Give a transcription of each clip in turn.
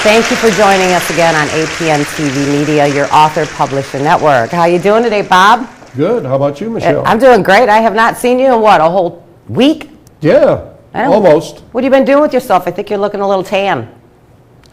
Thank you for joining us again on APN TV Media, your author publisher network. How you doing today, Bob? Good. How about you, Michelle? I'm doing great. I have not seen you in what, a whole week? Yeah, almost. What have you been doing with yourself? I think you're looking a little tan.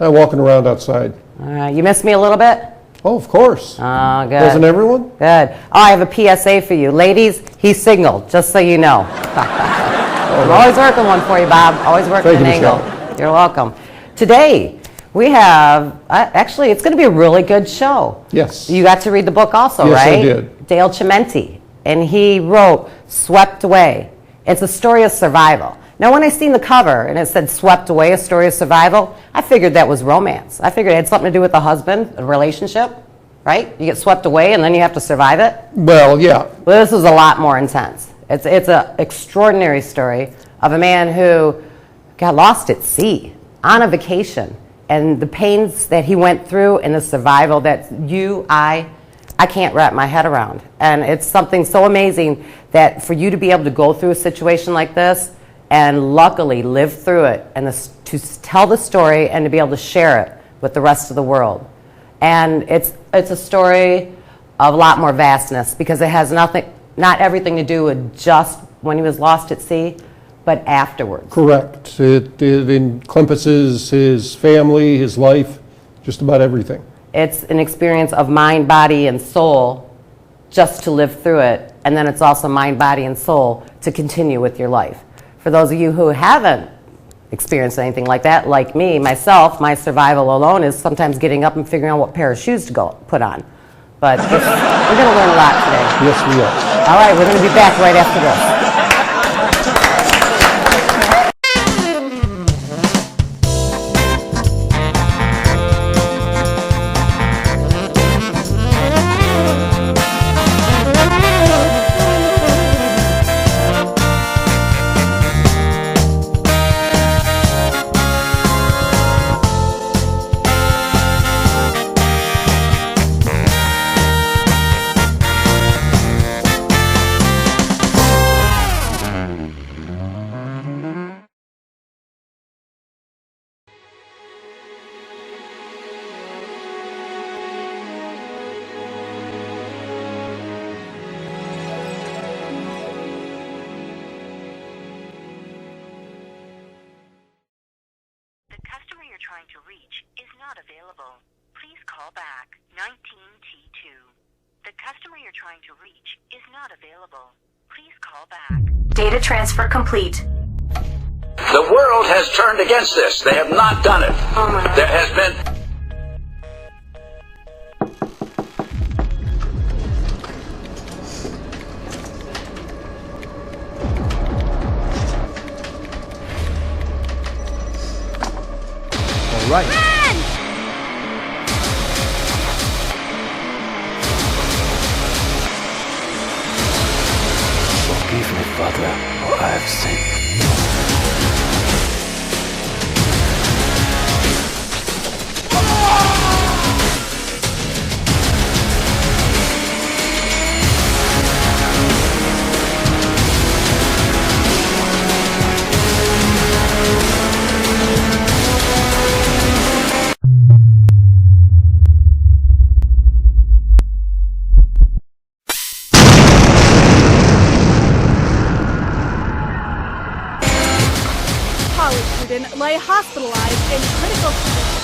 I'm walking around outside. You missed me a little bit? Oh, of course. Oh, good. Doesn't everyone? Good. Oh, I have a PSA for you. Ladies, he's single, just so you know. I'm always working one for you, Bob. Always working an angle. You're welcome. Today, we have, actually, it's going to be a really good show. Yes. You got to read the book also, yes, right? Yes, I did. Dale Chimenti. And he wrote Swept Away. It's a story of survival. Now, when I seen the cover and it said Swept Away, a story of survival, I figured that was romance. I figured it had something to do with a husband, a relationship, right? You get swept away and then you have to survive it. Well, yeah. Well, this is a lot more intense. It's an extraordinary story of a man who got lost at sea on a vacation, and the pains that he went through and the survival that I can't wrap my head around. And it's something so amazing that for you to be able to go through a situation like this and luckily live through it and to tell the story and to be able to share it with the rest of the world. And it's a story of a lot more vastness because it has not everything to do with just when he was lost at sea, but afterwards. Correct. It encompasses his family, his life, just about everything. It's an experience of mind, body, and soul just to live through it. And then it's also mind, body, and soul to continue with your life. For those of you who haven't experienced anything like that, like me, myself, my survival alone is sometimes getting up and figuring out what pair of shoes to put on. But we're going to learn a lot today. Yes, we are. All right, we're going to be back right after this. Trying to reach is not available. Please call back 19T2. The customer you're trying to reach is not available. Please call back. Data transfer complete. The world has turned against this. They have not done it. Oh my God. There has been... Right. Run! Forgive me, Father, for I have sinned. Lay hospitalized in critical condition.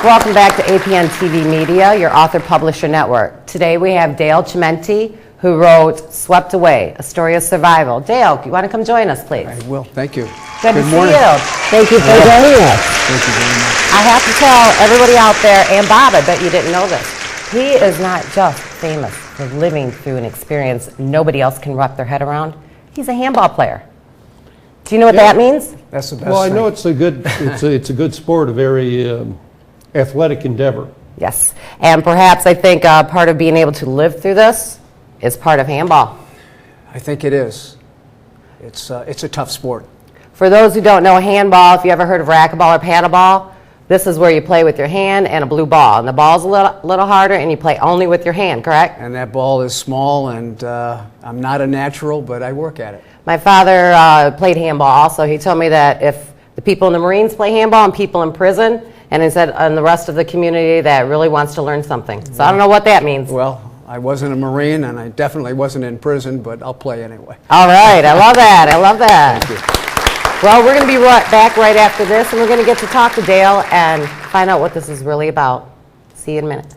Welcome back to APN TV Media, your author-publisher network. Today we have Dale Chimenti, who wrote Swept Away, A Story of Survival. Dale, you want to come join us, please? I will. Thank you. Good to see morning. you. Thank you for joining us. Thank you very much. I have to tell everybody out there, and Bob, I bet you didn't know this, he is not just famous for living through an experience nobody else can wrap their head around. He's a handball player. Do you know what that means? That's the best Well, I thing. know it's a good sport, a very athletic endeavor. Yes. And perhaps I think part of being able to live through this is part of handball. I think it is. It's a tough sport. For those who don't know handball, if you ever heard of racquetball or paddleball, this is where you play with your hand and a blue ball. And the ball's a little harder, and you play only with your hand, correct? And that ball is small, and I'm not a natural, but I work at it. My father played handball also. He told me that if the people in the Marines play handball and people in prison, and he said, and the rest of the community that really wants to learn something. So I don't know what that means. Well, I wasn't a Marine, and I definitely wasn't in prison, but I'll play anyway. All right. I love that. I love that. Thank you. Well, we're going to be back right after this, and we're going to get to talk to Dale and find out what this is really about. See you in a minute.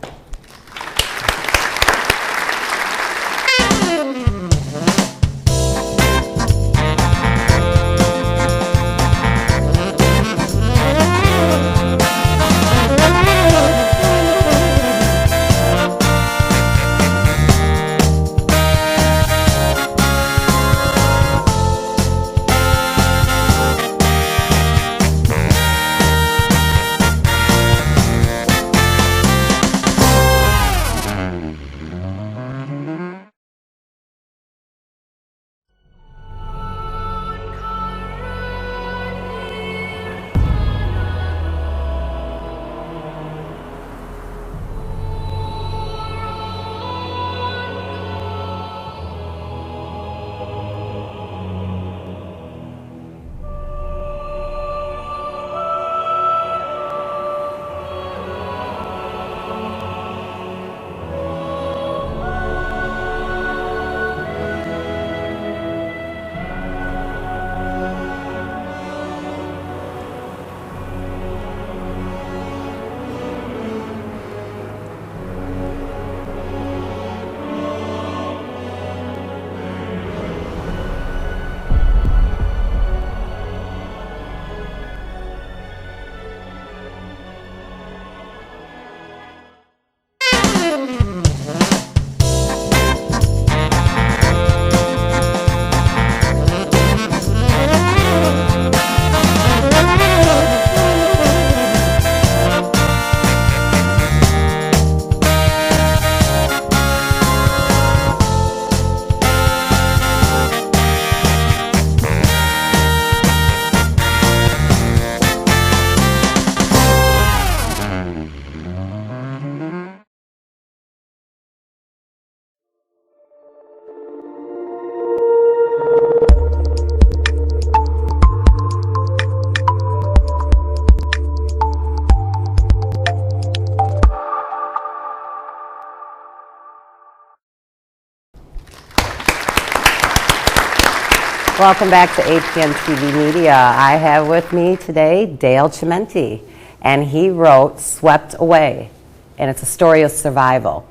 Welcome back to APN TV Media. I have with me today Dale Chimenti, and he wrote Swept Away, and it's a story of survival.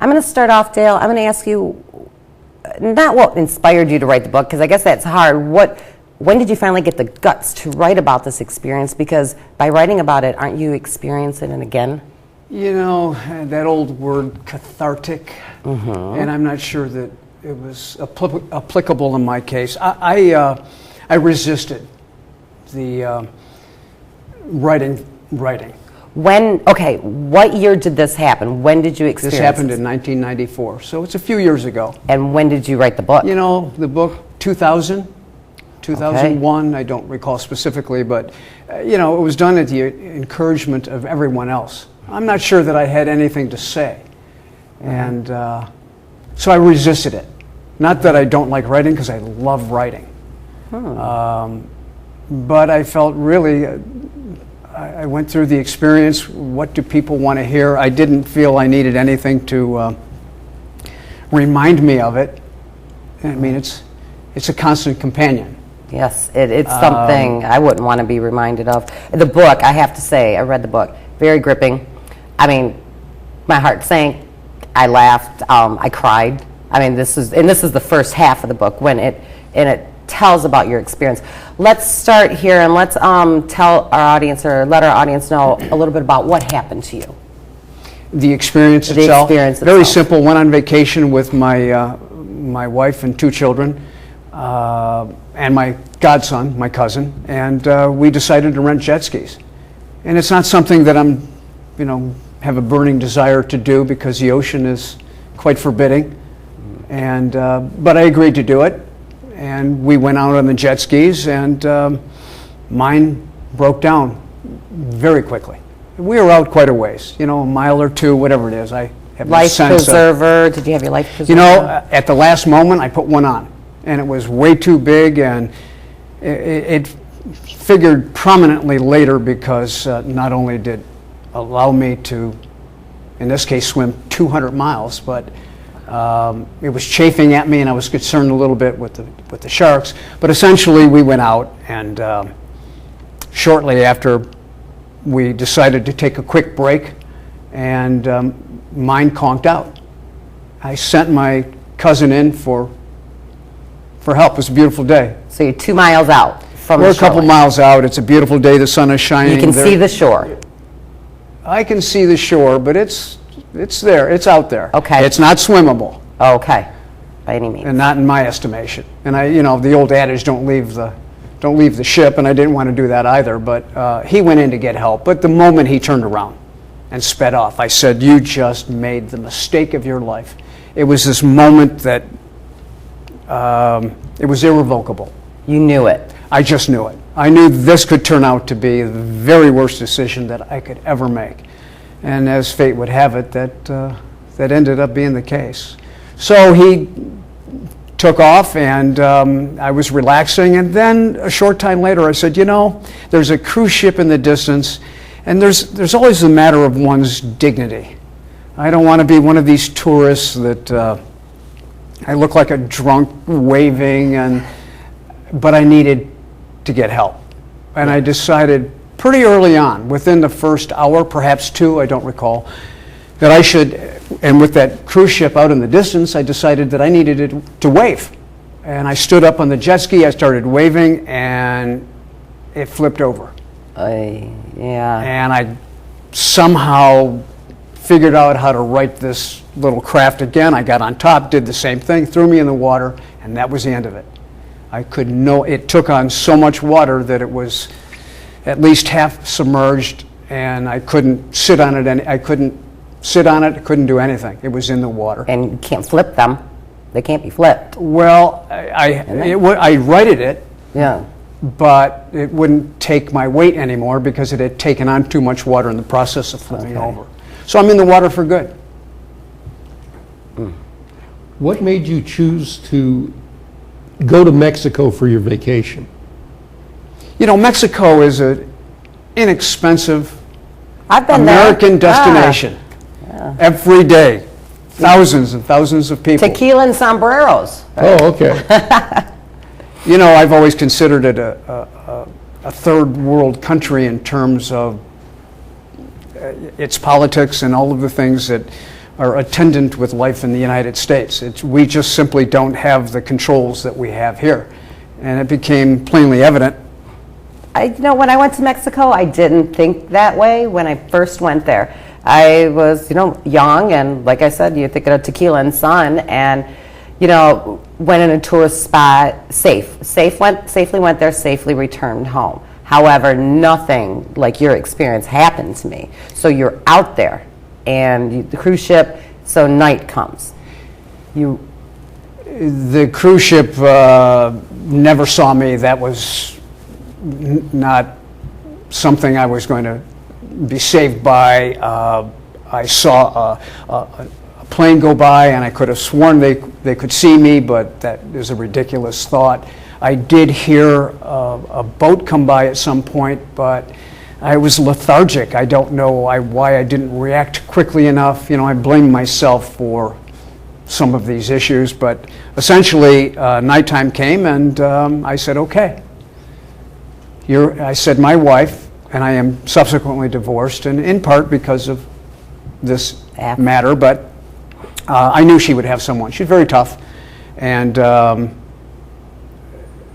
I'm going to start off, Dale. I'm going to ask you, not what inspired you to write the book, because I guess that's hard. When did you finally get the guts to write about this experience? Because by writing about it, aren't you experiencing it again? You know, that old word cathartic, and I'm not sure that it was applicable in my case. I resisted the writing. What year did this happen? When did you experience This happened in 1994, so it's a few years ago. And when did you write the book? You know, the book 2000, 2001, I don't recall specifically, but you know, it was done at the encouragement of everyone else. I'm not sure that I had anything to say, and so I resisted it. Not that I don't like writing, because I love writing, but I felt really, I went through the experience. What do people want to hear? I didn't feel I needed anything to remind me of it. I mean, it's a constant companion. Yes, it's something I wouldn't want to be reminded of. The book, I have to say, I read the book. very gripping. I mean, my heart sank. I laughed. I cried. I mean, this is the first half of the book when it tells about your experience. Let's start here and let's tell our audience or let our audience know a little bit about what happened to you. The experience The itself. experience Very itself. simple. Went on vacation with my wife and 2 children, and my godson, my cousin, and we decided to rent jet skis. And it's not something that I'm, have a burning desire to do because the ocean is quite forbidding. And but I agreed to do it, and we went out on the jet skis, and mine broke down very quickly. We were out quite a ways, a mile or 2, whatever it is. I have no Life sense preserver. Did you have your life preserver? at the last moment, I put one on, and it was way too big, and it figured prominently later because not only did it allow me to, in this case, swim 200 miles, but it was chafing at me, and I was concerned a little bit with the sharks. But essentially, we went out, and shortly after, we decided to take a quick break, and mine conked out. I sent my cousin in for help. It was a beautiful day. So you're 2 miles out from We're the a couple shoreline. miles out. It's a beautiful day. The sun is shining. You can There- see the shore. I can see the shore, but it's there. It's out there. Okay. It's not swimmable, Okay, by any means. and not in my estimation. And the old adage, don't leave the ship, and I didn't want to do that either. But he went in to get help. But the moment he turned around and sped off, I said, "You just made the mistake of your life." It was this moment that it was irrevocable. You knew it. I just knew it. I knew this could turn out to be the very worst decision that I could ever make. And as fate would have it, that ended up being the case. So he took off, and I was relaxing. And then a short time later, I said, there's a cruise ship in the distance, and there's always the matter of one's dignity. I don't want to be one of these tourists that I look like a drunk waving, but I needed to get help. And I decided pretty early on, within the first hour, perhaps 2, I don't recall, that I should, and with that cruise ship out in the distance, I decided that I needed to wave. And I stood up on the jet ski, I started waving, and it flipped over. Yeah. And I somehow figured out how to right this little craft again. I got on top, did the same thing, threw me in the water, and that was the end of it. It took on so much water that it was at least half submerged, and I couldn't sit on it. I couldn't do anything. It was in the water. And you can't flip them. They can't be flipped. Well, I righted it, Yeah. but it wouldn't take my weight anymore because it had taken on too much water in the process of flipping over. So I'm in the water for good. What made you choose to go to Mexico for your vacation? Mexico is an inexpensive I've been American there. destination. Every day, thousands and thousands of people. Tequila and sombreros. Oh, okay. I've always considered it a third world country in terms of its politics and all of the things that are attendant with life in the United States. We just simply don't have the controls that we have here. And it became plainly evident. When I went to Mexico, I didn't think that way when I first went there. I was, young, and like I said, you think of tequila and sun, and, went in a tourist spot, safely went there, safely returned home. However, nothing like your experience happened to me. So you're out there, and the cruise ship, so night comes. The cruise ship never saw me. That was not something I was going to be saved by. I saw a plane go by, and I could have sworn they could see me, but that is a ridiculous thought. I did hear a boat come by at some point, but I was lethargic. I don't know why I didn't react quickly enough. I blame myself for some of these issues, but essentially nighttime came, and I said, okay. I said, my wife and I am subsequently divorced, and in part because of this matter, but I knew she would have someone. She's very tough, and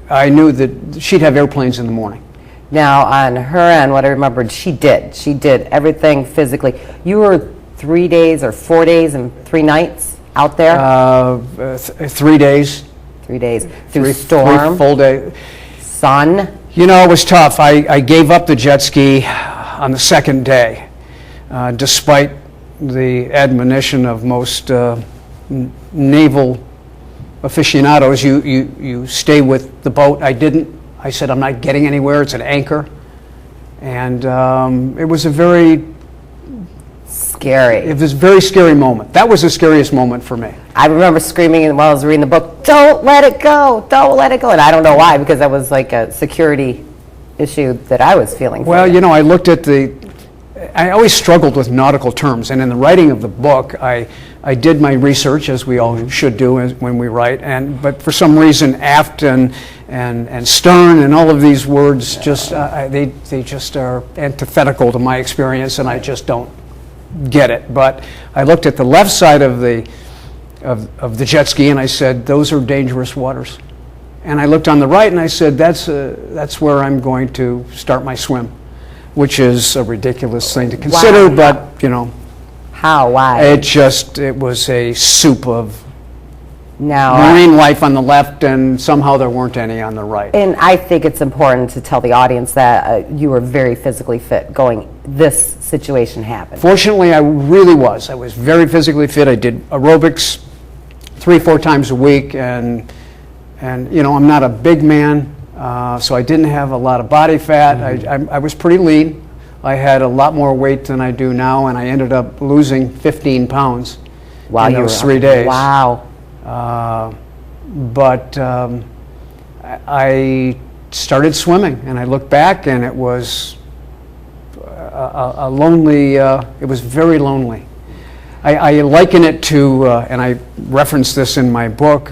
I knew that she'd have airplanes in the morning. Now, on her end, what I remembered, she did everything physically. You were 3 days or 4 days and 3 nights out there? 3 days. 3 days. Through storm? 3 full days. Sun? You know, it was tough. I gave up the jet ski on the second day, despite the admonition of most naval aficionados. You stay with the boat. I didn't. I said, I'm not getting anywhere. It's an anchor. And it was a very scary. It was a very scary moment. That was the scariest moment for me. I remember screaming while I was reading the book, don't let it go, don't let it go. And I don't know why, because that was like a security issue that I was feeling. Well, you know, I looked at I always struggled with nautical terms. And in the writing of the book, I did my research, as we all should do when we write. But for some reason, aft and stern and all of these words, they just are antithetical to my experience, and I just don't get it. But I looked at the left side of the jet ski, and I said, those are dangerous waters. And I looked on the right, and I said, that's where I'm going to start my swim, which is a ridiculous thing to consider. Wow. But you know, how? Why? It was a soup of now marine life on the left, and somehow there weren't any on the right. And I think it's important to tell the audience that you were very physically fit going. This situation happened. Fortunately, I really was. I was very physically fit. I did aerobics 3-4 times a week, and you know, I'm not a big man, so I didn't have a lot of body fat. I was pretty lean. I had a lot more weight than I do now, and I ended up losing 15 pounds in those 3 days. Wow. But I started swimming, and I looked back, and it was a lonely, it was very lonely. I liken it to, and I reference this in my book,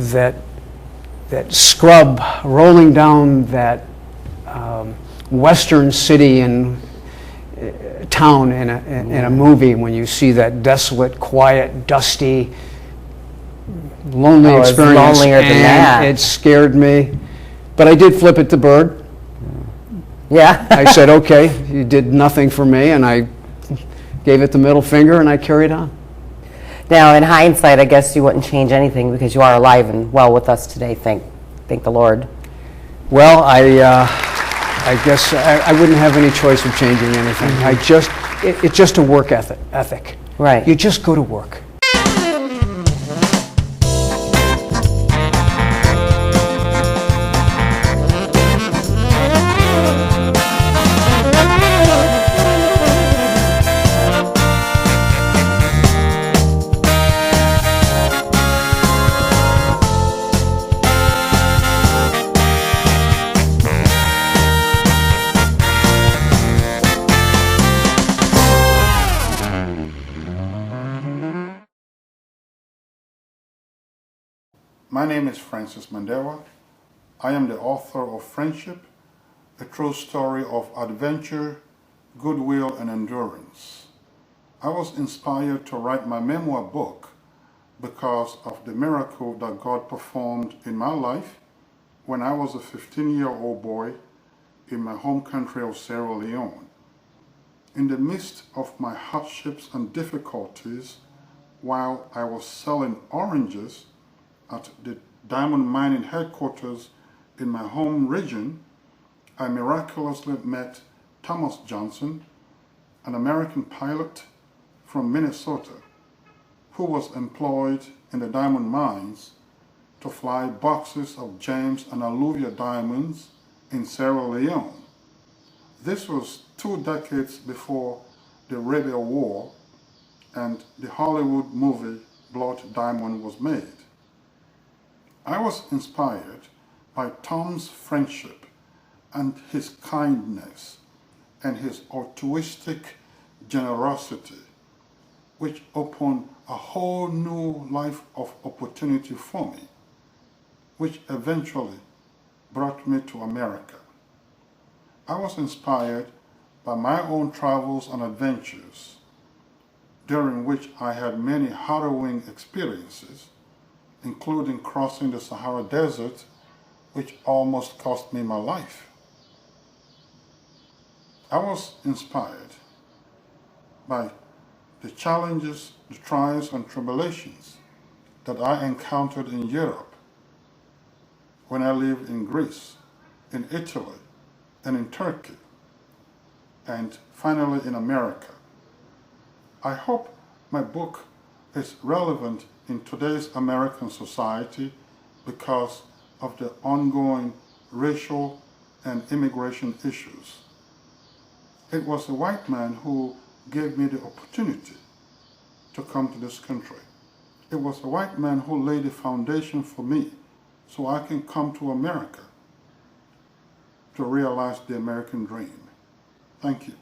that scrub rolling down that western city and town in a movie, when you see that desolate, quiet, dusty, lonely experience. Lonelier than that. It scared me, but I did flip it to Bird. Yeah. I said, okay, you did nothing for me, and I gave it the middle finger, and I carried on. Now, in hindsight, I guess you wouldn't change anything, because you are alive and well with us today. Thank the Lord. Well, I guess I wouldn't have any choice of changing anything. It's just a work ethic. Right. You just go to work. My name is Francis Mandewah. I am the author of Friendship, a true story of adventure, goodwill, and endurance. I was inspired to write my memoir book because of the miracle that God performed in my life when I was a 15-year-old boy in my home country of Sierra Leone. In the midst of my hardships and difficulties, while I was selling oranges at the diamond mining headquarters in my home region, I miraculously met Thomas Johnson, an American pilot from Minnesota, who was employed in the diamond mines to fly boxes of James and Alluvial diamonds in Sierra Leone. This was 2 decades before the Rebel War and the Hollywood movie Blood Diamond was made. I was inspired by Tom's friendship and his kindness and his altruistic generosity, which opened a whole new life of opportunity for me, which eventually brought me to America. I was inspired by my own travels and adventures, during which I had many harrowing experiences, including crossing the Sahara Desert, which almost cost me my life. I was inspired by the challenges, the trials and tribulations that I encountered in Europe when I lived in Greece, in Italy, and in Turkey, and finally in America. I hope my book is relevant in today's American society because of the ongoing racial and immigration issues. It was a white man who gave me the opportunity to come to this country. It was a white man who laid the foundation for me so I can come to America to realize the American dream. Thank you.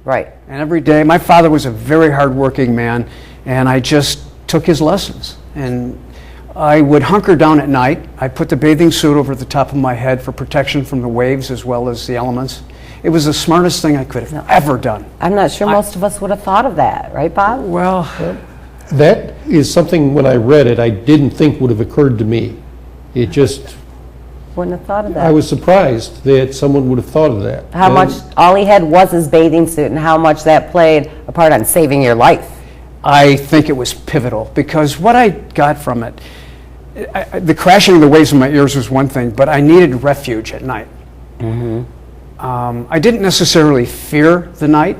Right. And every day, my father was a very hardworking man, and I just took his lessons. And I would hunker down at night. I put the bathing suit over the top of my head for protection from the waves as well as the elements. It was the smartest thing I could have ever done. I'm not sure most of us would have thought of that, right, Bob? Well, That is something, when I read it, I didn't think would have occurred to me. It just, Wouldn't have thought of that. I was surprised that someone would have thought of that. How And much, all he had was his bathing suit, and how much that played a part on saving your life. I think it was pivotal because what I got from it, the crashing of the waves in my ears was one thing, but I needed refuge at night. I didn't necessarily fear the night.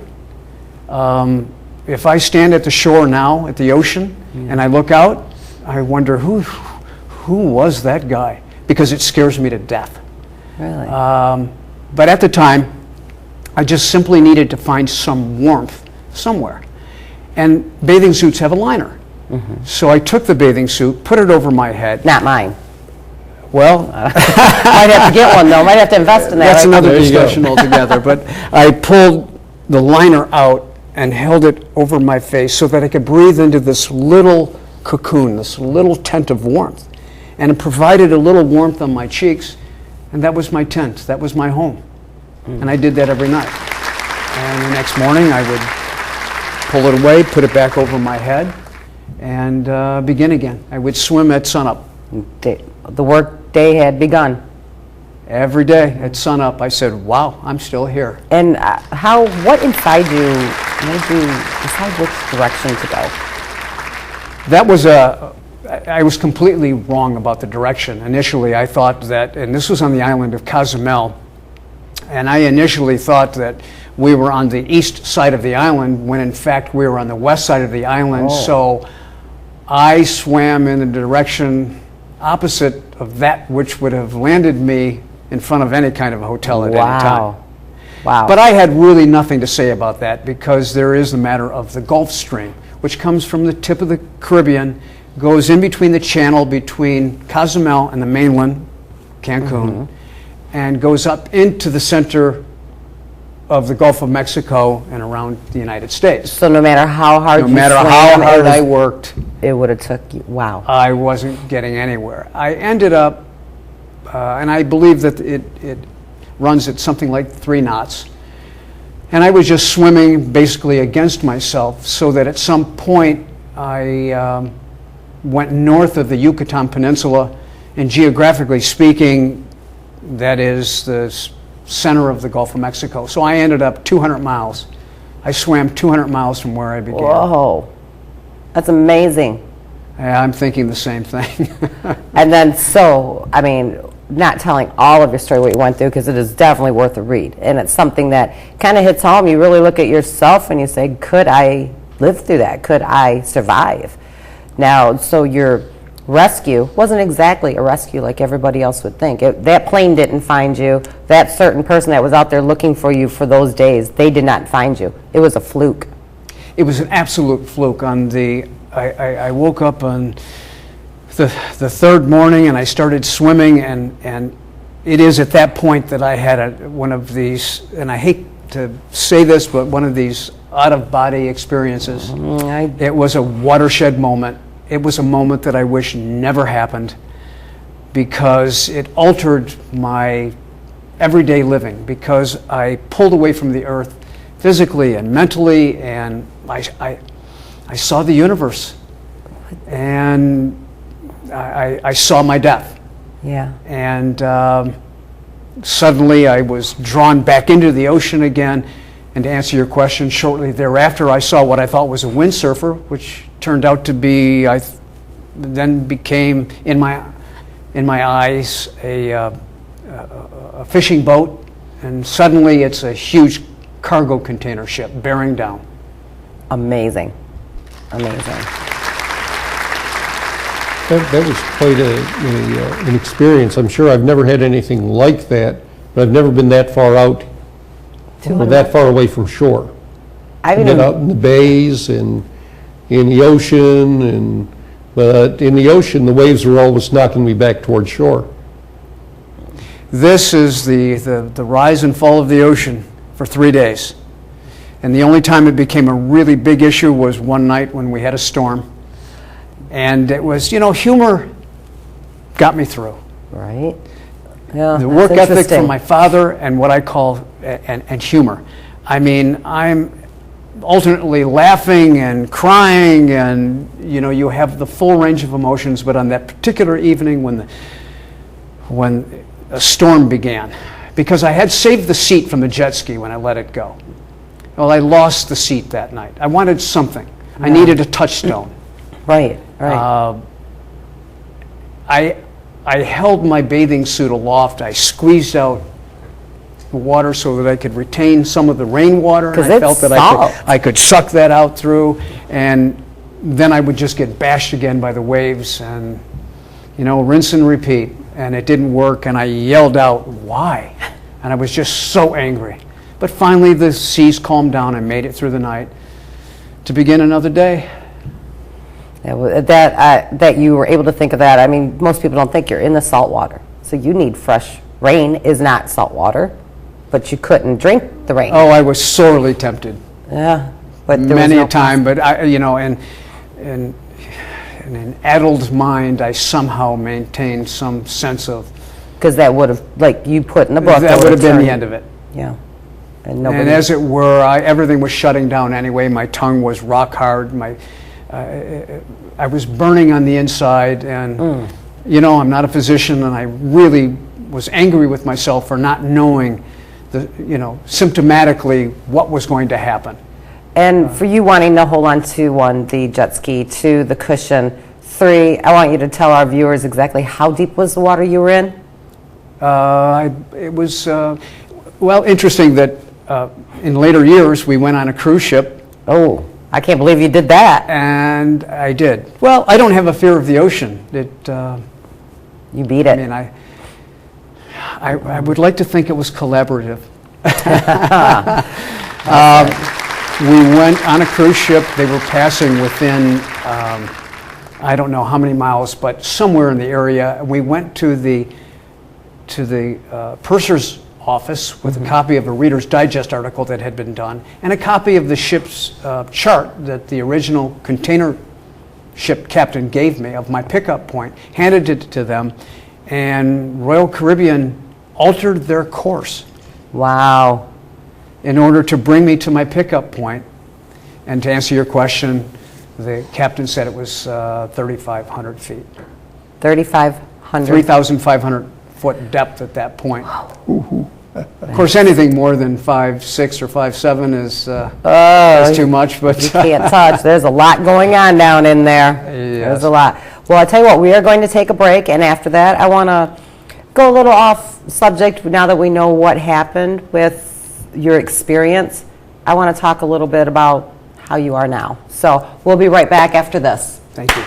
If I stand at the shore now, at the ocean, and I look out, I wonder who was that guy? Because it scares me to death. Really? But at the time, I just simply needed to find some warmth somewhere. And bathing suits have a liner. So I took the bathing suit, put it over my head. Not mine. Well, Might have to get one, though. Might have to invest in that. that's right? another There you go. discussion altogether. But I pulled the liner out and held it over my face so that I could breathe into this little cocoon, this little tent of warmth. And it provided a little warmth on my cheeks, and that was my tent, that was my home. And I did that every night. And the next morning I would pull it away, put it back over my head, and begin again. I would swim at sunup. The work day had begun. Every day at sunup, I said, wow, I'm still here. And what inside you made you decide which direction to go? That was I was completely wrong about the direction. Initially, I thought that, and this was on the island of Cozumel, and I initially thought that we were on the east side of the island when in fact we were on the west side of the island. So I swam in the direction opposite of that which would have landed me in front of any kind of a hotel at any time. Wow. But I had really nothing to say about that because there is the matter of the Gulf Stream, which comes from the tip of the Caribbean, goes in between the channel between Cozumel and the mainland, Cancun, and goes up into the center of the Gulf of Mexico and around the United States. So no matter how hard No you matter swam, how hard I worked, it would have took you. Wow. I wasn't getting anywhere. I ended up, and I believe that it runs at something like 3 knots. And I was just swimming basically against myself so that at some point I went north of the Yucatan Peninsula, and geographically speaking, that is the center of the Gulf of Mexico. So I ended up 200 miles. I swam 200 miles from where I began. Whoa. That's amazing. I'm thinking the same thing. And then, so, I mean, not telling all of your story, what you went through, because it is definitely worth a read. And it's something that kind of hits home. You really look at yourself and you say, could I live through that? Could I survive? Now, so your rescue wasn't exactly a rescue like everybody else would think. That plane didn't find you. That certain person that was out there looking for you for those days, they did not find you. It was a fluke. It was an absolute fluke. I woke up on the third morning and I started swimming, and it is at that point that I had one of these, and I hate to say this, but one of these out-of-body experiences. It was a watershed moment. It was a moment that I wish never happened, because it altered my everyday living, because I pulled away from the earth physically and mentally, and I saw the universe, and I saw my death. Yeah. And suddenly I was drawn back into the ocean again. And to answer your question, shortly thereafter I saw what I thought was a windsurfer, which turned out to be, then became in my eyes a fishing boat, and suddenly it's a huge cargo container ship bearing down. Amazing. Amazing. That was quite an experience. I'm sure I've never had anything like that, but I've never been that far out or that far away from shore. I've been out in the bays and in the ocean, but in the ocean the waves were always knocking me back toward shore. This is the rise and fall of the ocean for 3 days. And the only time it became a really big issue was one night when we had a storm. And it was, humor got me through. Right. Yeah, the work ethic from my father and what I call, and humor. I mean, I'm alternately laughing and crying, and, you have the full range of emotions, but on that particular evening when a storm began, because I had saved the seat from the jet ski when I let it go. Well, I lost the seat that night. I wanted something. I needed a touchstone. Right. I held my bathing suit aloft. I squeezed out the water so that I could retain some of the rainwater. Because I felt that I could suck that out through, and then I would just get bashed again by the waves, and rinse and repeat. And it didn't work, and I yelled out, "Why?" And I was just so angry. But finally, the seas calmed down and made it through the night to begin another day. That you were able to think of that. I mean, most people don't think you're in the salt water, so you need fresh. Rain is not salt water, but you couldn't drink the rain. Oh, I was sorely tempted. Yeah, but there many was no a time. But in an addled mind, I somehow maintained some sense of. Because that would have, like you put in the book, that would have been the end of it. Yeah. And as it were, everything was shutting down anyway. My tongue was rock hard. I was burning on the inside, and I'm not a physician, and I really was angry with myself for not knowing symptomatically what was going to happen. And for you wanting to hold on to the jet ski, 2, the cushion, 3, I want you to tell our viewers exactly how deep was the water you were in? It was, interesting that in later years we went on a cruise ship. Oh, I can't believe you did that. And I did. Well, I don't have a fear of the ocean. You beat it. I mean, I would like to think it was collaborative. We went on a cruise ship. They were passing within, I don't know how many miles, but somewhere in the area. We went to the purser's office with a copy of a Reader's Digest article that had been done, and a copy of the ship's chart that the original container ship captain gave me of my pickup point, handed it to them, and Royal Caribbean altered their course. Wow. In order to bring me to my pickup point. And to answer your question, the captain said it was 3,500 feet. 3,500? 3,500 foot depth at that point. Of course, anything more than 5'6" or 5'7" is too much. But you can't touch. There's a lot going on down in there. Yes. There's a lot. Well, I'll tell you what, we are going to take a break, and after that, I want to go a little off subject now that we know what happened with your experience. I want to talk a little bit about how you are now. So we'll be right back after this. Thank you.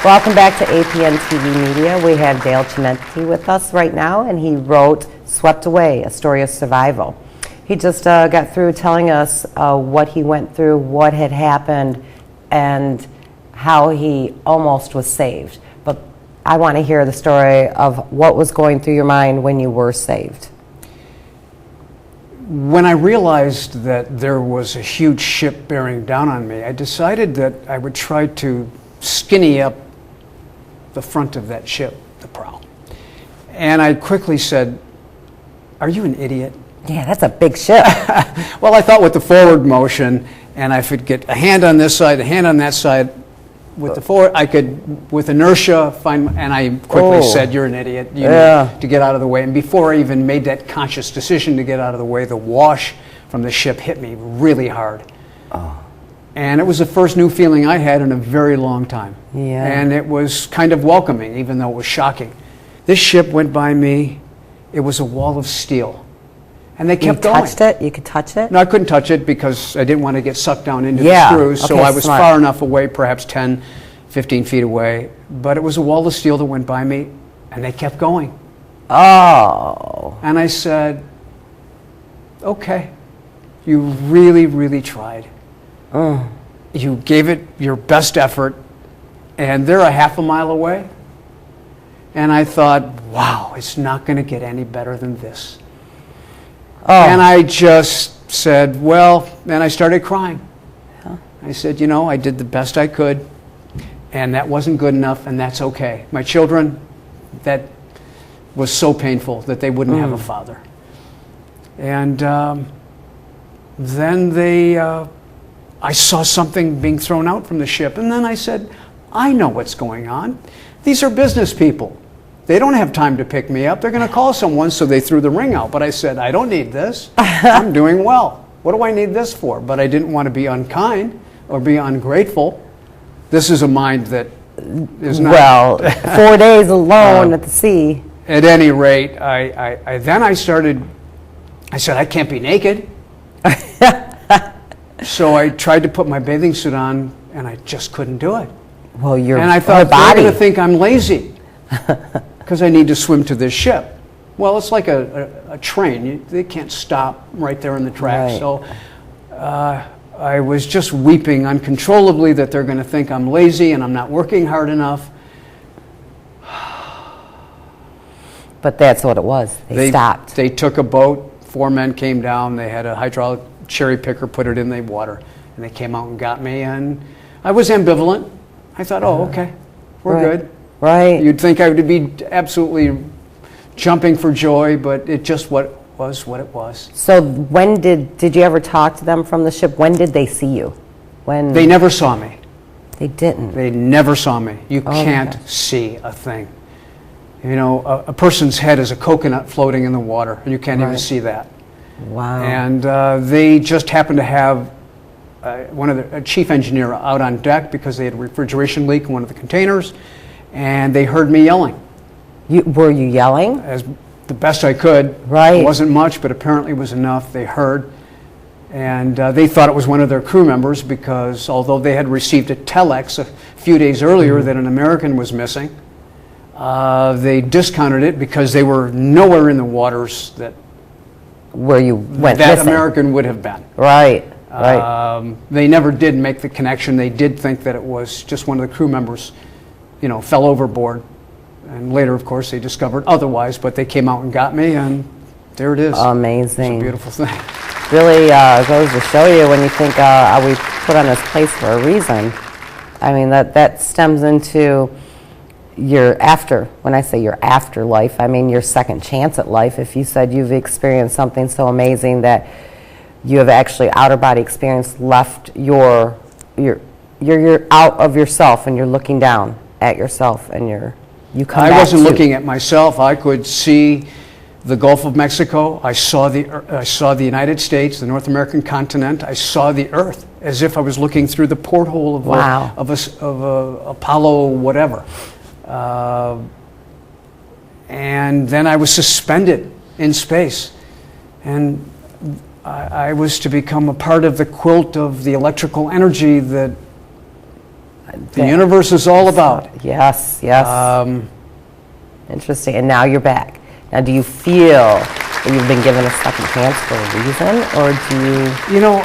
Welcome back to APN TV Media. We have Dale Chimenti with us right now, and he wrote Swept Away, A Story of Survival. He just got through telling us what he went through, what had happened, and how he almost was saved. But I want to hear the story of what was going through your mind when you were saved. When I realized that there was a huge ship bearing down on me, I decided that I would try to skinny up the front of that ship, the prow. And I quickly said, "Are you an idiot?" Yeah, that's a big ship. Well, I thought with the forward motion, and I could get a hand on this side, a hand on that side. With the forward, I could, with inertia, find, and I quickly said, "You're an idiot. You need to get out of the way." And before I even made that conscious decision to get out of the way, the wash from the ship hit me really hard. And it was the first new feeling I had in a very long time. Yeah. And it was kind of welcoming, even though it was shocking. This ship went by me. It was a wall of steel. And they kept going. You touched it? You could touch it? No, I couldn't touch it because I didn't want to get sucked down into the screws. So I was far enough away, perhaps 10, 15 feet away. But it was a wall of steel that went by me, and they kept going. Oh. And I said, okay, you really, really tried. You gave it your best effort, and they're a half a mile away. And I thought, wow, it's not going to get any better than this. And I just said, well, and I started crying. I said, you know, I did the best I could, and that wasn't good enough, and that's okay. My children, that was so painful that they wouldn't have a father. And then I saw something being thrown out from the ship, and then I said, I know what's going on. These are business people. They don't have time to pick me up. They're going to call someone, so they threw the ring out. But I said, I don't need this. I'm doing well. What do I need this for? But I didn't want to be unkind or be ungrateful. This is a mind that is not... Well, 4 days alone at the sea. At any rate, I said, I can't be naked. So I tried to put my bathing suit on, and I just couldn't do it. Well, and I thought, they're going to think I'm lazy because I need to swim to this ship. Well, it's like a train. They can't stop right there in the track. Right. So I was just weeping uncontrollably that they're going to think I'm lazy and I'm not working hard enough. But that's what it was. They stopped. They took a boat. 4 men came down. They had a hydraulic cherry picker, put it in the water, and they came out and got me. And I was ambivalent. I thought, oh, okay, we're good. Right. You'd think I would be absolutely jumping for joy, but it just was what it was. So when did you ever talk to them from the ship? When did they see you? When? They never saw me. They didn't? They never saw me. You can't see a thing. You know, a person's head is a coconut floating in the water, and you can't even see that. Wow. And they just happened to have a chief engineer out on deck because they had a refrigeration leak in one of the containers, and they heard me yelling. Were you yelling? As the best I could. Right. It wasn't much, but apparently it was enough. They heard, and they thought it was one of their crew members because although they had received a telex a few days earlier that an American was missing, they discounted it because they were nowhere in the waters that where you went that missing. American would have been. Right. Right. They never did make the connection. They did think that it was just one of the crew members, you know, fell overboard. And later, of course, they discovered otherwise, but they came out and got me, and there it is. Amazing. It's a beautiful thing. Really goes to show you when you think we put on this place for a reason. I mean, that stems into your after, when I say your afterlife, I mean your second chance at life. If you said you've experienced something so amazing that you have actually outer body experience, left you're out of yourself and you're looking down at yourself and you come back. I wasn't looking at myself. I could see the Gulf of Mexico. I saw the United States, the North American continent. I saw the Earth as if I was looking through the porthole of a Apollo whatever. And then I was suspended in space, and I was to become a part of the quilt of the electrical energy that the universe is all about. Yes, yes. Interesting. And now you're back. Now, do you feel that you've been given a second chance for a reason, or do you? You know,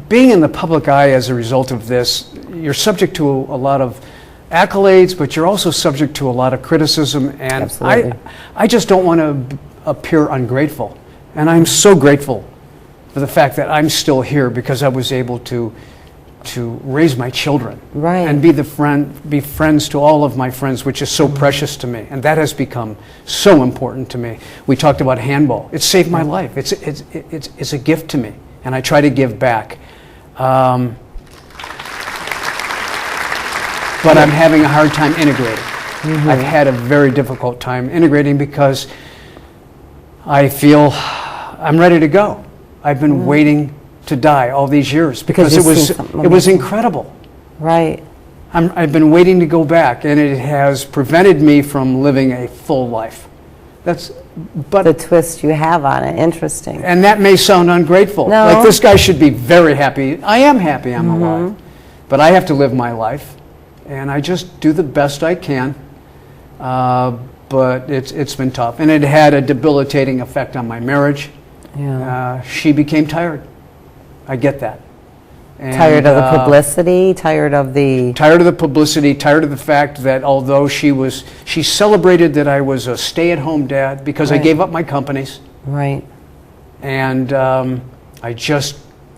being in the public eye as a result of this, you're subject to a lot of accolades, but you're also subject to a lot of criticism, and Absolutely. I just don't want to appear ungrateful. And I'm so grateful for the fact that I'm still here because I was able to raise my children, right, and be friends to all of my friends, which is so precious to me, and that has become so important to me. We talked about handball. It saved my life. It's a gift to me, and I try to give back. But I'm having a hard time integrating. I've had a very difficult time integrating because I feel I'm ready to go. I've been waiting to die all these years because it was incredible. Right. I've been waiting to go back, and it has prevented me from living a full life. But the twist you have on it, interesting. And that may sound ungrateful. No. Like, this guy should be very happy. I am happy I'm alive, but I have to live my life, and I just do the best I can. but it's been tough. And it had a debilitating effect on my marriage. Yeah. She became tired. I get that. And, Tired of the publicity, tired of the publicity, tired of the fact that although she celebrated that I was a stay-at-home dad because I Right. gave up my companies. Right. And I just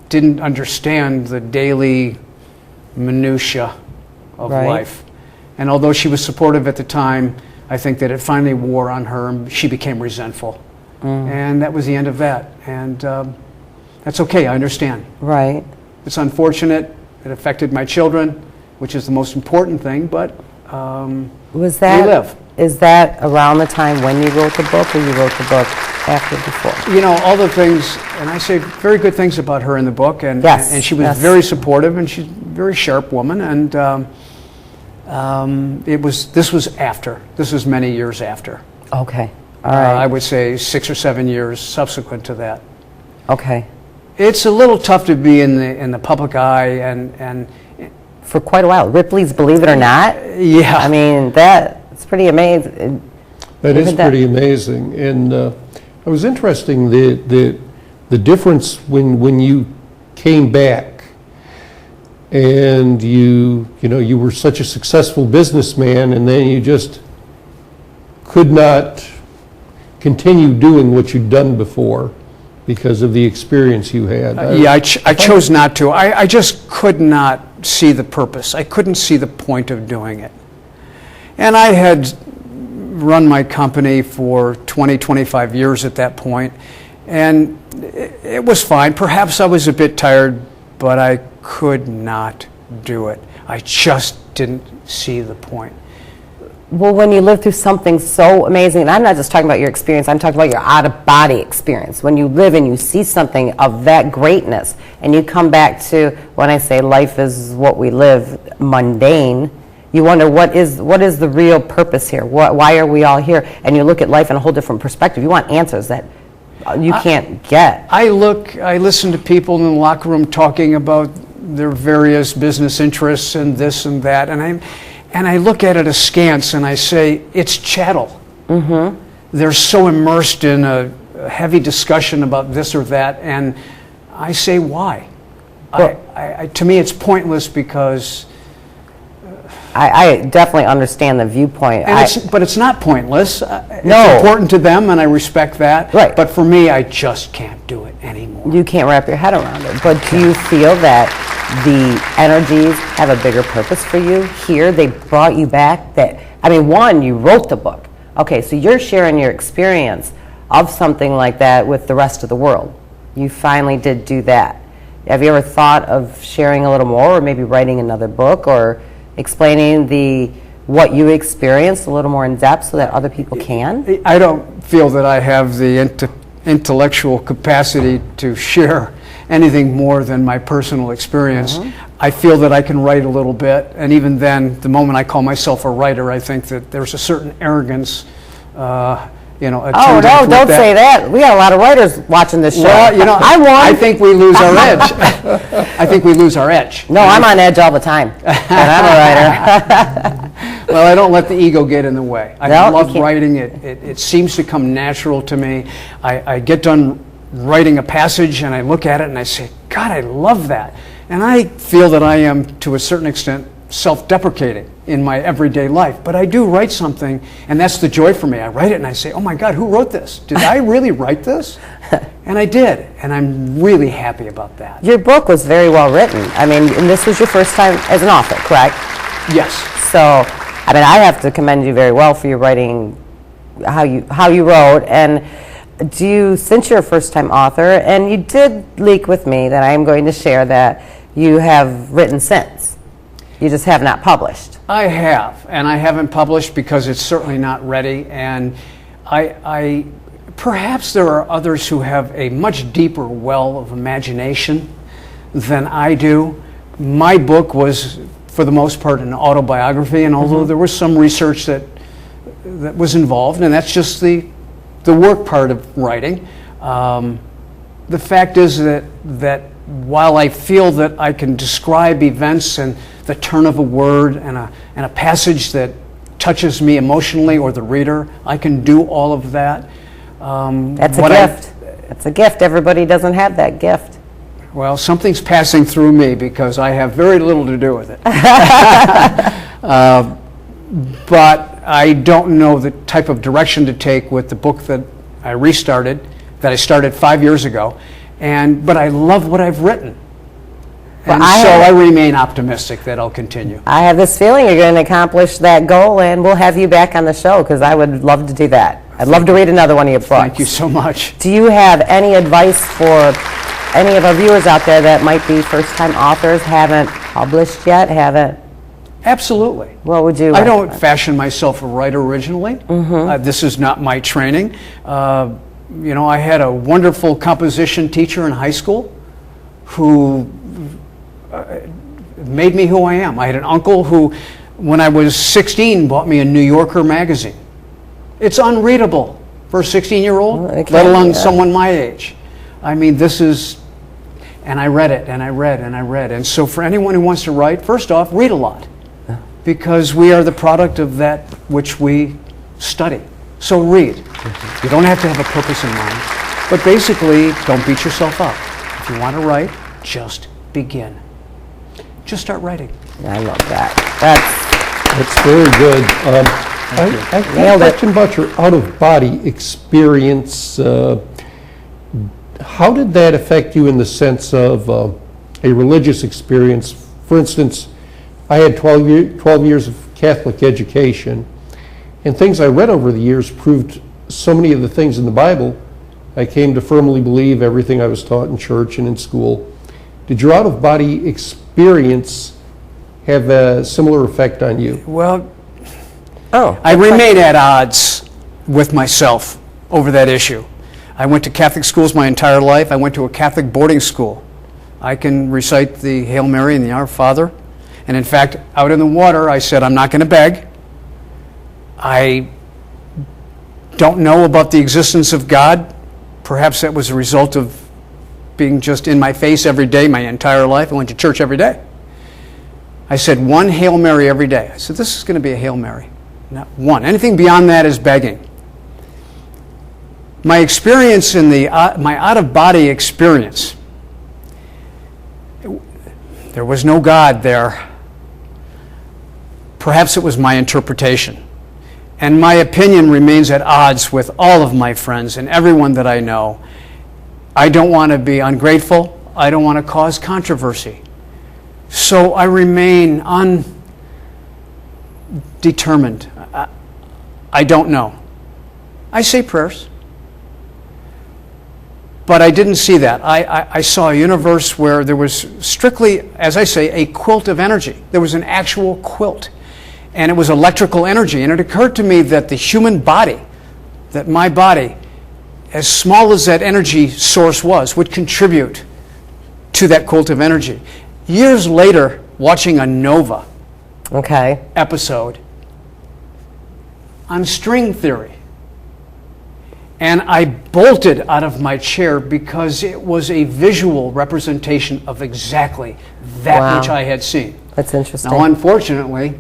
didn't understand the daily minutia of Right. life. And although she was supportive at the time, I think that it finally wore on her and she became resentful. And that was the end of that. And that's okay, I understand. Right. It's unfortunate. It affected my children, which is the most important thing, but Was that we live. Is that around the time when you wrote the book, or you wrote the book after, before? You know, all the things, and I say very good things about her in the book, and, Yes, and she was yes. very supportive, and she's a very sharp woman, and this was after. This was many years after. Okay. All right. I would say 6 or 7 years subsequent to that. Okay. It's a little tough to be in the public eye, and For quite a while. Ripley's Believe It or Not. yeah. I mean, that's pretty amazing. That is Even that- pretty amazing. And it was interesting, the difference when you came back and you were such a successful businessman, and then you just could not continue doing what you'd done before because of the experience you had. I chose not to. I just could not see the purpose. I couldn't see the point of doing it. And I had run my company for 20, 25 years at that point, and it was fine. Perhaps I was a bit tired, but I could not do it. I just didn't see the point. Well, when you live through something so amazing, and I'm not just talking about your experience, I'm talking about your out-of-body experience. When you live and you see something of that greatness, and you come back to, when I say life is what we live, mundane, you wonder what is the real purpose here? Why are we all here? And you look at life in a whole different perspective. You want answers that you can't get. I listen to people in the locker room talking about their various business interests and this and that, and I look at it askance and I say, it's chattel. Mm-hmm. They're so immersed in a heavy discussion about this or that, and I say, why? To me, it's pointless because... I definitely understand the viewpoint. But it's not pointless. No. It's important to them, and I respect that. Right. But for me, I just can't do it anymore. You can't wrap your head around it. But do you feel that the energies have a bigger purpose for you here? They brought you back. One, you wrote the book. Okay, so you're sharing your experience of something like that with the rest of the world. You finally did do that. Have you ever thought of sharing a little more, or maybe writing another book, or explaining what you experienced a little more in depth so that other people can? I don't feel that I have the intellectual capacity to share anything more than my personal experience. I feel that I can write a little bit, and even then, the moment I call myself a writer, I think that there's a certain arrogance, Oh, no, don't say that. We got a lot of writers watching this show. Well, I won. I think we lose our edge. I think we lose our edge. No, I'm on edge all the time, and I'm a writer. Well, I don't let the ego get in the way. I No, you love can't. writing. It seems to come natural to me. I get done writing a passage, and I look at it, and I say, God, I love that. And I feel that I am, to a certain extent, self-deprecating in my everyday life, but I do write something, and that's the joy for me. I write it and I say, oh my God, who wrote this? Did I really write this? And I did, and I'm really happy about that. Your book was very well written. And this was your first time as an author, correct? Yes. So, I have to commend you very well for your writing, how you wrote. And since you're a first-time author, and you did leak with me that I am going to share that you have written since. You just have not published. I have, and I haven't published because it's certainly not ready, and I perhaps there are others who have a much deeper well of imagination than I do. My book was, for the most part, an autobiography, and although there was some research that was involved, and that's just the work part of writing, the fact is that while I feel that I can describe events and the turn of a word and a passage that touches me emotionally or the reader. I can do all of that. That's a gift. That's a gift. Everybody doesn't have that gift. Well, something's passing through me because I have very little to do with it. But I don't know the type of direction to take with the book that I restarted, that I started 5 years ago. But I love what I've written. Well, And so I remain optimistic that I'll continue. I have this feeling you're going to accomplish that goal, and we'll have you back on the show because I would love to do that. I'd love to read another one of your books. Thank you so much. Do you have any advice for any of our viewers out there that might be first-time authors, haven't published yet, haven't? Absolutely. What would you I don't recommend? fashion myself a writer originally. This is not my training. I had a wonderful composition teacher in high school who made me who I am. I had an uncle who, when I was 16, bought me a New Yorker magazine. It's unreadable for a 16-year-old, let alone someone my age. I mean, this is, and I read it, and I read, and I read. And so for anyone who wants to write, first off, read a lot, because we are the product of that which we study. So read. You don't have to have a purpose in mind, but basically, don't beat yourself up. If you want to write, just begin. Just start writing. I love that. That's very good. I have a question about your out-of-body experience. How did that affect you in the sense of a religious experience? For instance, I had 12 years of Catholic education, and things I read over the years proved so many of the things in the Bible I came to firmly believe everything I was taught in church and in school. Did your out-of-body experience have a similar effect on you? Well, I remain at odds with myself over that issue. I went to Catholic schools my entire life. I went to a Catholic boarding school. I can recite the Hail Mary and the Our Father. And in fact, out in the water, I said, I'm not going to beg. I don't know about the existence of God. Perhaps that was a result of being just in my face every day, my entire life. I went to church every day. I said one Hail Mary every day. I said, this is going to be a Hail Mary. Not one. Anything beyond that is begging. My experience in my out-of-body experience, there was no God there. Perhaps it was my interpretation. And my opinion remains at odds with all of my friends and everyone that I know. I don't want to be ungrateful. I don't want to cause controversy. So I remain undetermined. I don't know. I say prayers. But I didn't see that. I saw a universe where there was strictly, as I say, a quilt of energy. There was an actual quilt. And it was electrical energy. And it occurred to me that the human body, that my body, as small as that energy source was, would contribute to that quilt of energy. Years later, watching a Nova episode on string theory, and I bolted out of my chair because it was a visual representation of exactly that which I had seen. That's interesting. Now, unfortunately,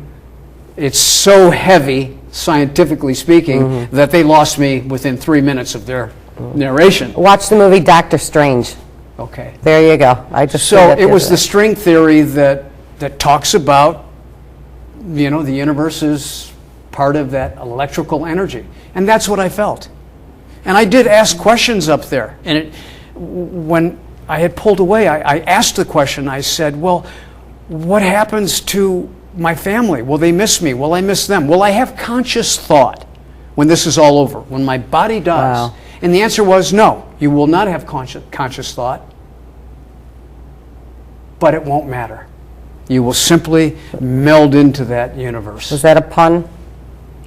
it's so heavy, scientifically speaking, that they lost me within 3 minutes of their narration. Watch the movie Doctor Strange. Okay. There you go. So it was the string theory that talks about, the universe is part of that electrical energy. And that's what I felt. And I did ask questions up there. And when I had pulled away, I asked the question. I said, well, what happens to my family? Will they miss me? Will I miss them? Will I have conscious thought when this is all over, when my body does? Wow. And the answer was no, you will not have conscious thought, but it won't matter. You will simply meld into that universe. Was that a pun?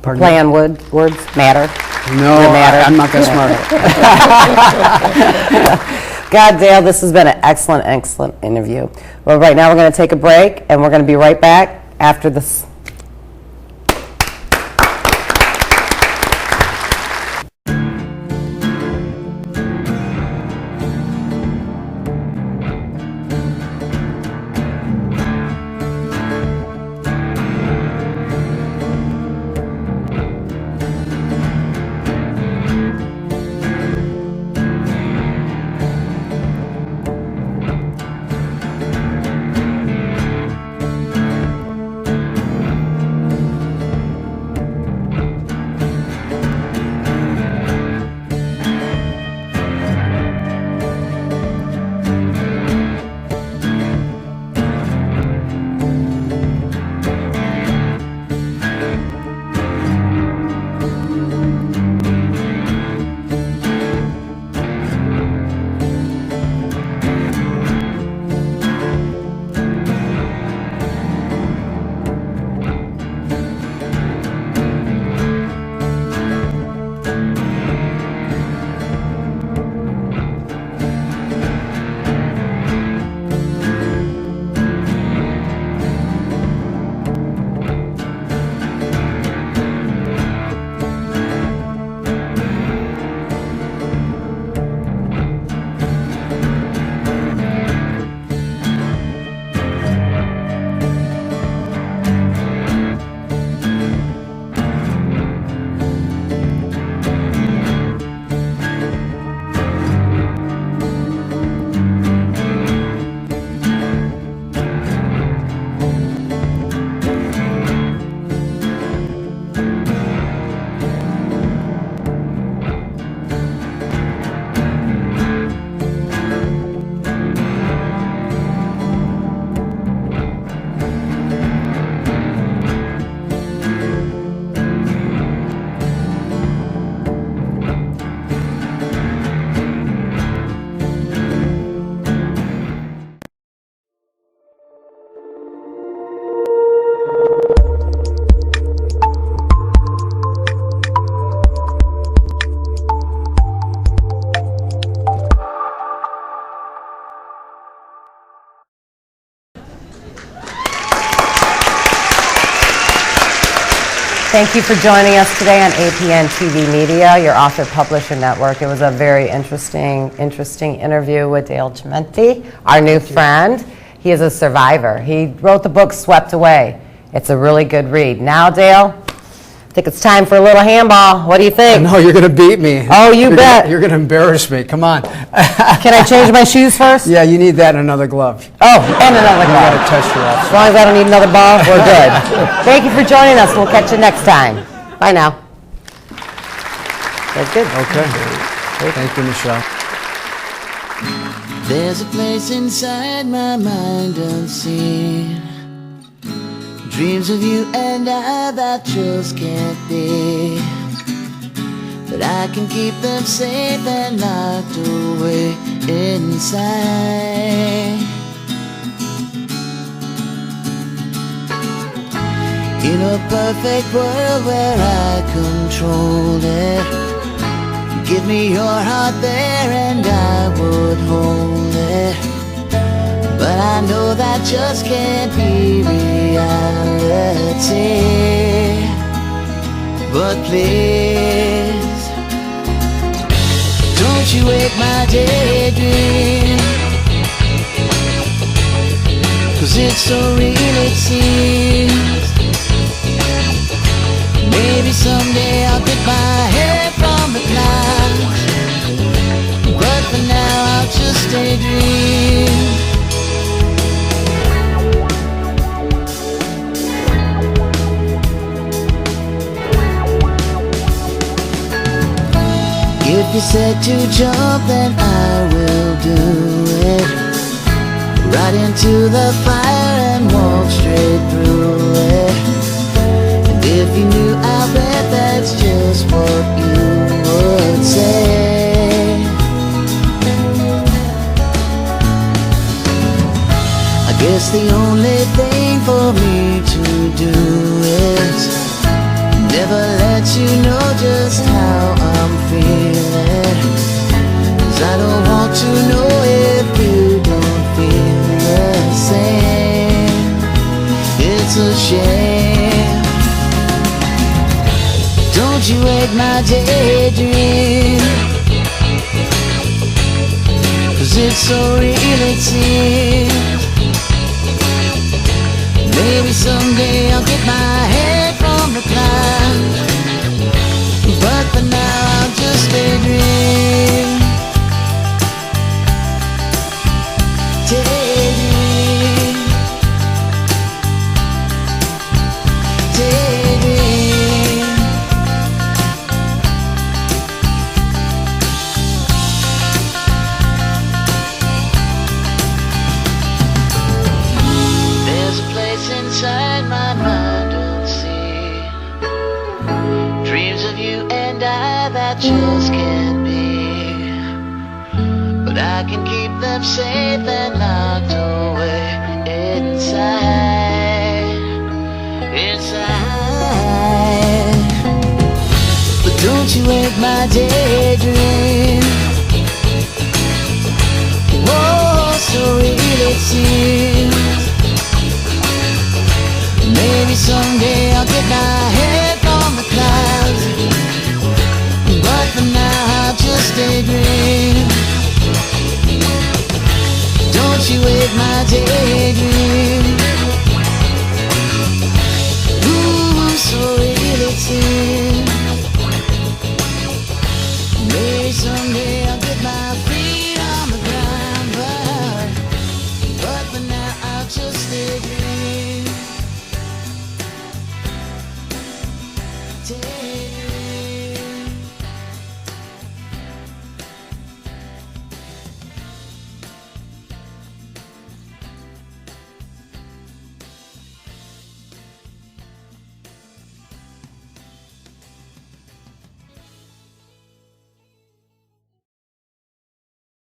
Pardon Play on words matter? No, I'm not that smart. God, Dale, this has been an excellent interview. Well, right now we're going to take a break, and we're going to be right back after this. Thank you for joining us today on APN TV Media, your author publisher network. It was a very interesting interview with Dale Chimenti, our new friend. He is a survivor. He wrote the book Swept Away. It's a really good read. Now, Dale, I think it's time for a little handball. What do you think? No, you're going to beat me. Oh, you bet. You're going to embarrass me. Come on. Can I change my shoes first? Yeah, you need that and another glove. Oh, and another You glove. got to test your As long as I don't need another ball, we're good. Thank you for joining us. We'll catch you next time. Bye now. That's good. Okay. Thank you, Michelle. There's a place inside my mind unseen, dreams of you and I that just can't be, but I can keep them safe and locked away inside. In a perfect world where I controlled it, give me your heart there and I would hold it. But I know that just can't be reality. But please, don't you wake my daydream, 'cause it's so real it seems. Maybe someday I'll get my head from the clouds, but for now I'll just daydream. If you said to jump, then I will do it. Right into the fire and walk straight through it. And if you knew I bet that's just what you would say. I guess the only thing for me to do is never let you know just how I'm feeling, 'cause I don't want to know if you don't feel the same. It's a shame. Don't you wake my daydream, 'cause it's so real it seems. Maybe someday I'll get my head from the clouds, but for now I'll just daydream. Daydream. Daydream. There's a place inside my mind unseen, dreams of you and I that just can't be, but I can keep them safe and locked away inside, inside. But don't you wake my daydream. Oh, so real it seems. Maybe someday I'll get my head from the clouds, but for now I'll just daydream. Don't you wake my day.